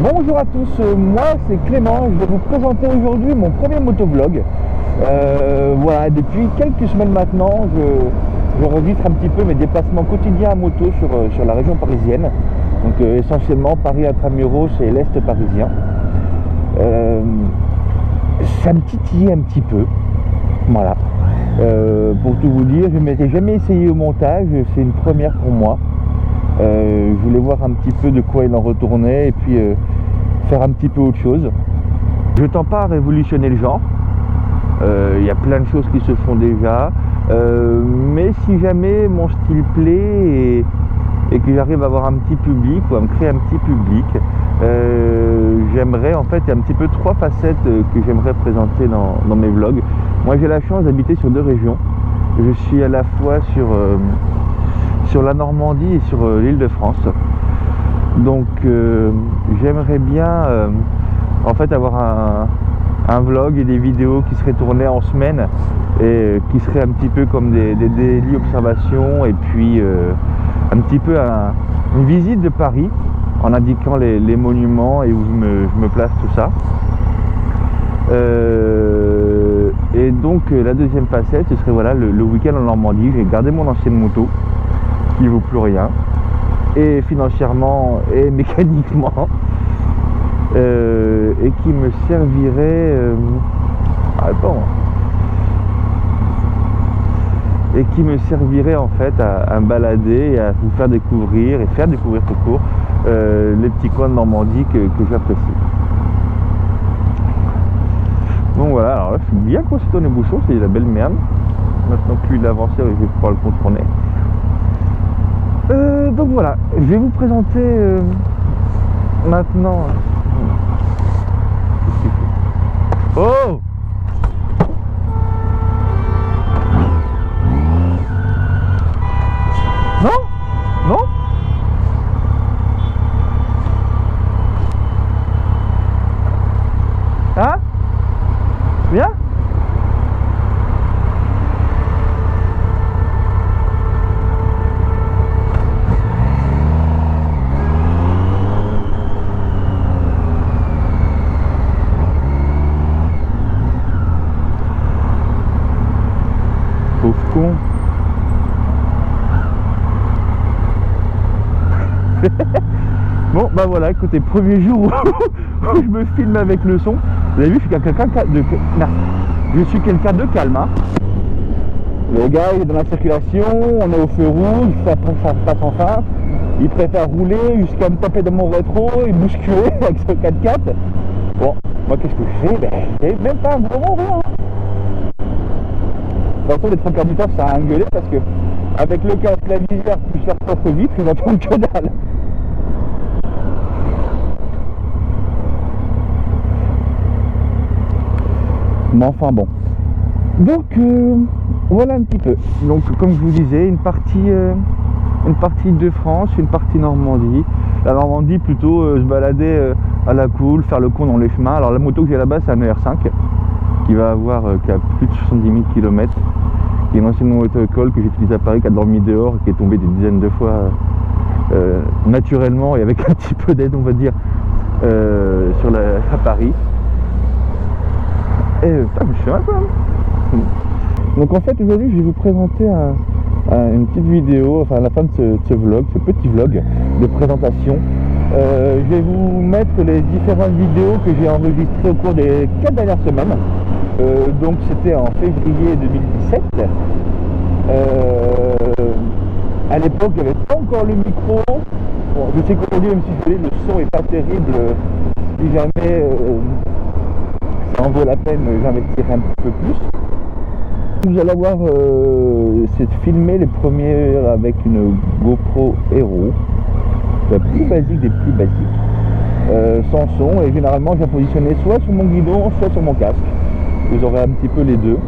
Bonjour à tous, moi c'est Clément, je vais vous présenter aujourd'hui mon premier motovlog. Voilà, depuis quelques semaines maintenant, j'enregistre un petit peu mes déplacements quotidiens à moto sur la région parisienne. Donc essentiellement Paris intramuros et l'Est parisien. Ça me titille un petit peu, voilà. Pour tout vous dire, je ne m'étais jamais essayé au montage, c'est une première pour moi. Je voulais voir un petit peu de quoi il en retournait et puis faire un petit peu autre chose. Je tends pas à révolutionner le genre. Il y a plein de choses qui se font déjà. Mais si jamais mon style plaît et que j'arrive à avoir un petit public ou à me créer un petit public, j'aimerais en fait, il y a un petit peu trois facettes que j'aimerais présenter dans mes vlogs. Moi j'ai la chance d'habiter sur deux régions. Je suis à la fois sur la Normandie et sur l'Île-de-France. Donc j'aimerais bien en fait avoir un vlog et des vidéos qui seraient tournées en semaine et qui seraient un petit peu comme des daily observations et puis un petit peu une visite de Paris en indiquant les monuments et où je me place, tout ça. Et donc la deuxième facette, ce serait voilà, le week-end en Normandie. J'ai gardé mon ancienne moto qui vaut plus rien, et financièrement et mécaniquement, et qui me servirait en fait à me balader et à vous faire découvrir tout court les petits coins de Normandie que j'apprécie. Donc voilà, alors là je suis bien coincé dans les bouchons, c'est la belle merde. Maintenant qu'il est avancé, je vais pouvoir le contourner. Donc voilà, je vais vous présenter maintenant. Oh! Non? Non? Hein? Viens? Pauvre con. Bon bah voilà, écoutez, premier jour où je me filme avec le son. Vous avez vu, je suis quelqu'un de calme, hein. Le gars il est dans la circulation, on est au feu rouge, ça passe enfin. Il préfère rouler jusqu'à me taper dans mon rétro et bousculer avec ce 4x4. Bon, moi qu'est-ce que je fais? Ben, même pas un gros rien. Tantôt les trois quarts du temps ça a engueulé parce que avec le casque, la visière plus la propre vitre, ils n'entendent que dalle. Mais enfin bon. Donc voilà un petit peu. Donc comme je vous disais, une partie de France, une partie Normandie. La Normandie plutôt se balader à la cool, faire le con dans les chemins. Alors la moto que j'ai là-bas c'est un ER5 qui va avoir qui a plus de 70 000 km. Qui est une ancienne moto-école que j'utilise à Paris, qui a dormi dehors et qui est tombée des dizaines de fois naturellement et avec un petit peu d'aide on va dire à Paris. Et putain, je suis un peu. Donc en fait aujourd'hui je vais vous présenter une petite vidéo, enfin à la fin de ce vlog, ce petit vlog de présentation. Je vais vous mettre les différentes vidéos que j'ai enregistrées au cours des 4 dernières semaines. Donc c'était en février 2017. À l'époque il n'y avait pas encore le micro. Bon, je sais qu'aujourd'hui même si le son est pas terrible, si jamais ça en vaut la peine, j'investirai un petit peu plus. Vous allez voir, c'est filmé les premiers avec une GoPro Hero, la plus basique des plus basiques, sans son, et généralement je la positionnais soit sur mon guidon, soit sur mon casque. Vous aurez un petit peu les deux.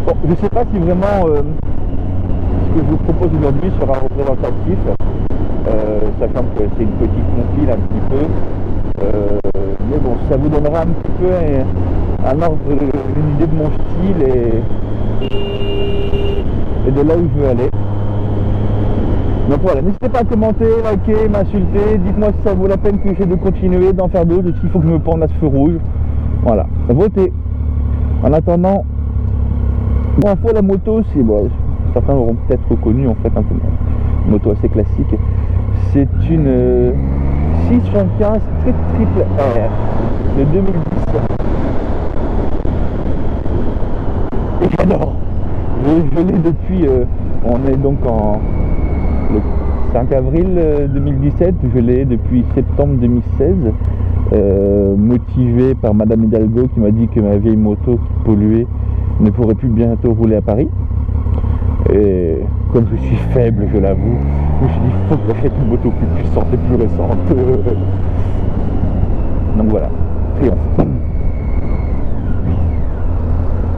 Bon, je ne sais pas si vraiment ce que je vous propose aujourd'hui sera représentatif, sachant que c'est une petite compile un petit peu. Mais bon, ça vous donnera un petit peu un ordre, une idée de mon style et de là où je veux aller. Donc voilà, n'hésitez pas à commenter, liker, m'insulter, dites-moi si ça vaut la peine que j'essaie de continuer, d'en faire d'autres, s'il faut que je me pende à ce feu rouge. Voilà, votez. En attendant, bon, fois la moto, c'est bon, certains auront peut-être reconnu en fait un peu une moto assez classique. C'est une 675 triple R de 2010. Et j'adore. Je l'ai depuis, on est donc le 5 avril 2017, je l'ai depuis septembre 2016, motivé par Madame Hidalgo qui m'a dit que ma vieille moto qui polluait ne pourrait plus bientôt rouler à Paris. Et comme je suis faible, je l'avoue, je me suis dit il faut que j'achète une moto plus puissante et plus récente. Donc voilà, triomphe.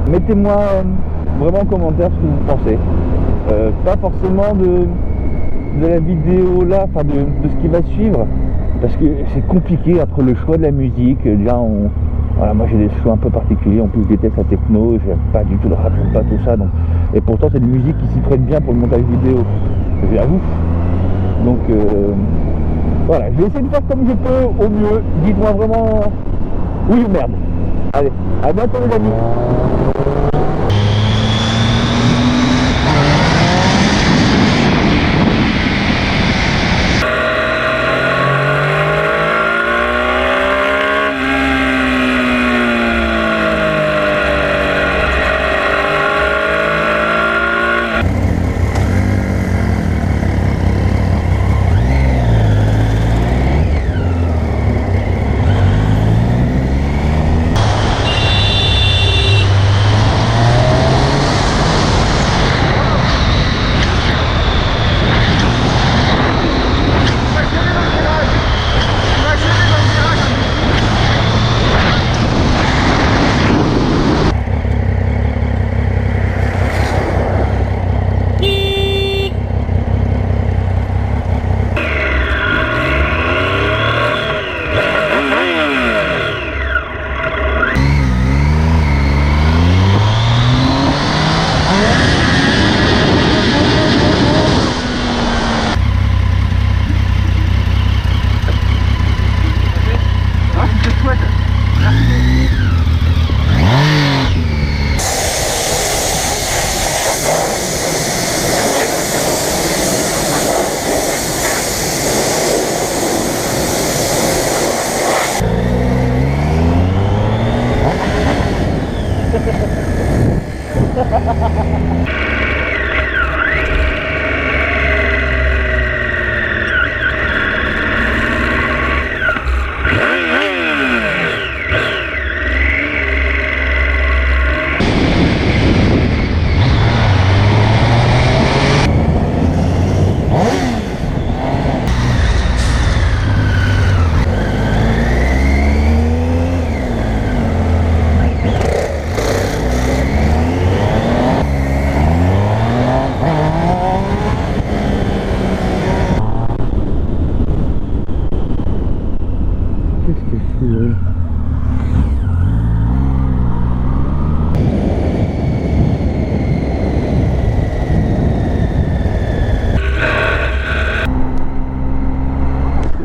Mettez-moi vraiment en commentaire ce que vous pensez. Pas forcément de la vidéo là, enfin de ce qui va suivre, parce que c'est compliqué entre le choix de la musique. Déjà, voilà, moi j'ai des choix un peu particuliers, en plus je déteste la techno, j'aime pas du tout le rap, j'aime pas tout ça, donc, et pourtant c'est des musiques qui s'y prêtent bien pour le montage vidéo, je l'avoue. Donc voilà, je vais essayer de faire comme je peux au mieux. Dites-moi vraiment oui ou merde. Allez, à bientôt les amis.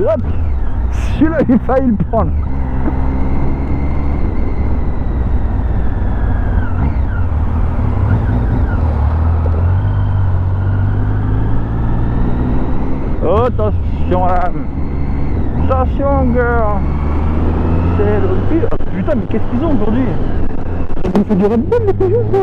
Hop, celui-là j'ai failli le prendre. Oh, attention là. Attention girl. C'est le pire. Oh, putain mais qu'est-ce qu'ils ont aujourd'hui? Ils font du Red Bull les Peugeot quoi.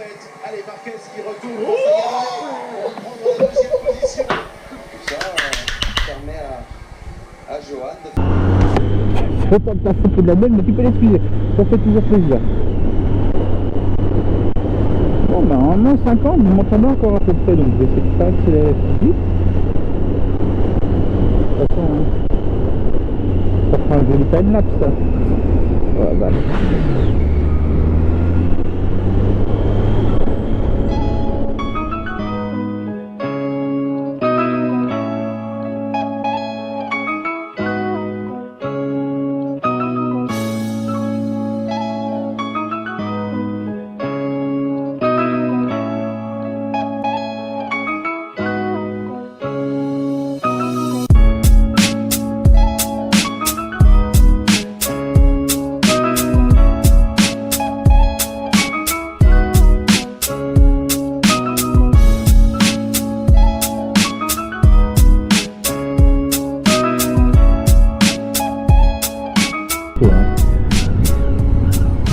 tête. Allez, Marquez qui retourne pour prendre la deuxième position. Tout ça permet à Johan de... Autant que ta photo de la belle, mais tu peux l'excuser. Ça fait toujours plaisir. Bon, ben en 1,50, je m'entendais encore à peu près, donc je vais essayer de pas accélérer plus vite. De toute façon, ça fera un joli time-lapse, ça. Voilà.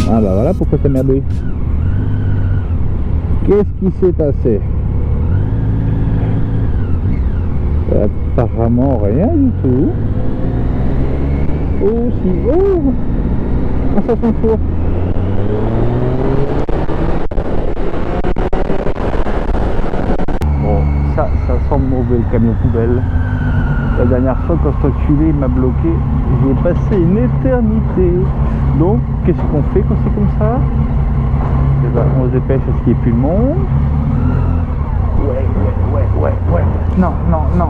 Ah bah voilà pourquoi ça merdé. Qu'est-ce qui s'est passé? Apparemment rien du tout. Oh si, oh, ça sent fort. Bon, ça sent mauvais le camion poubelle. La dernière fois quand cet enculé m'a bloqué, j'y ai passé une éternité. Donc, qu'est-ce qu'on fait quand c'est comme ça? Eh ben, on se dépêche à ce qu'il n'y ait plus de monde. Ouais. Non. Non.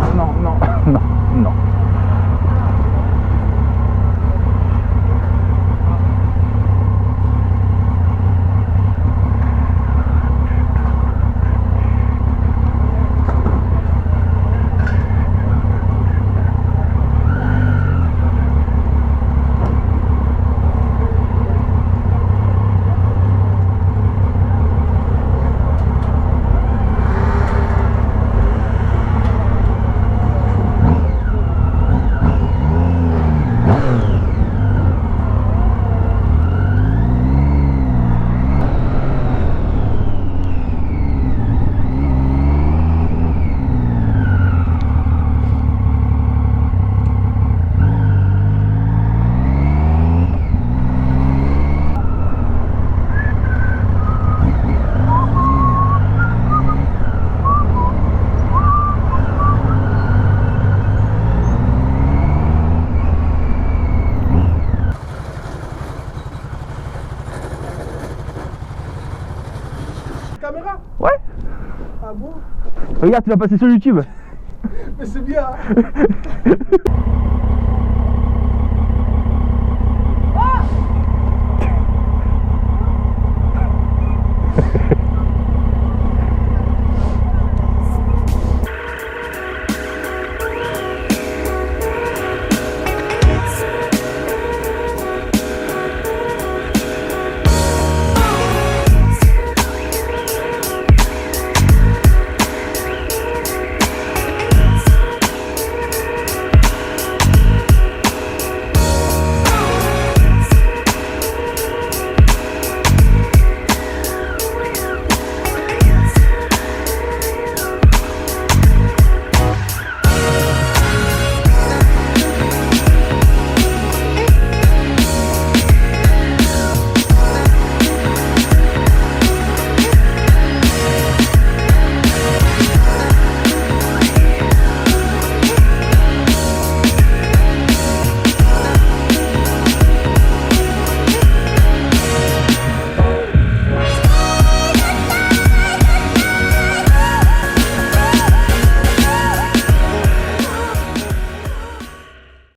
Caméra? Ouais. Ah bon? Regarde, tu vas passer sur YouTube. Mais c'est bien.